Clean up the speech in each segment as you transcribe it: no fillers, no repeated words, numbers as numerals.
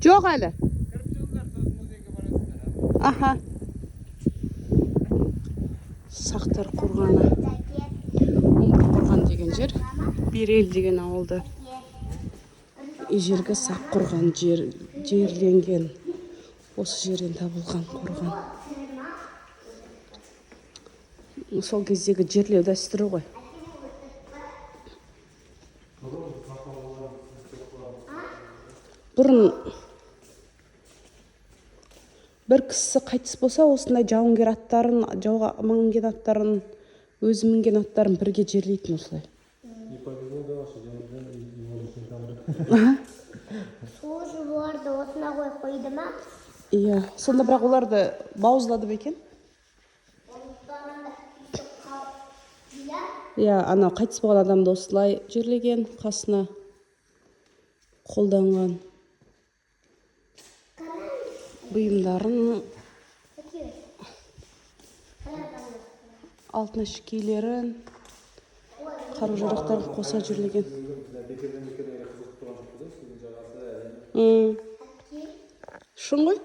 Жоқ әлі. Аха. Сақтар қорғаны. Омбы қорған деген жер. Берел деген ауылды. Ежелгі сақ қорған жерленген. Осы жерден табылған қорған. Сол кездегі жерлеу дәстүрі ғой. Бұрын бір кісі қайтыс болса, осындай жауынгер аттарын, жауға мінген аттарын, өзі мінген аттарын бірге жерлейтін осылай. Сол жылуарды осына қойып қойды ма? Иә, сонда бірақ оларды бауыздады ма екен? Иә, ана қайтыс болған адамды осылай жерлеген, қасына қолданған бұйымдарын, алтын әшекейлерін, қару-жарақтарын қоса жерлеген. Шын ғой?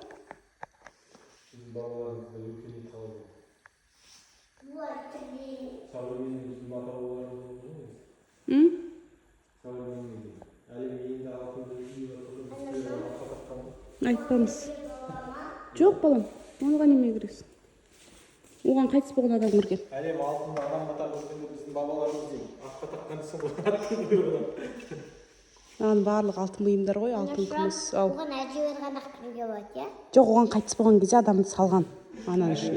Айтпамыз. Жоқ, балам, оныға неме кіресің? Оған қайтыс болған адам кірген. Әлем алтында адам қатар жүргенде біздің бабаларымыз дейін. Аққа таққан Ағын барлық алтын бұйымдар ғой, алтын күміс. Оған әжеуер ғана кіруге болады, иә? Жоқ, оған қайтыс болған кезде адамды салған. Анан үшін.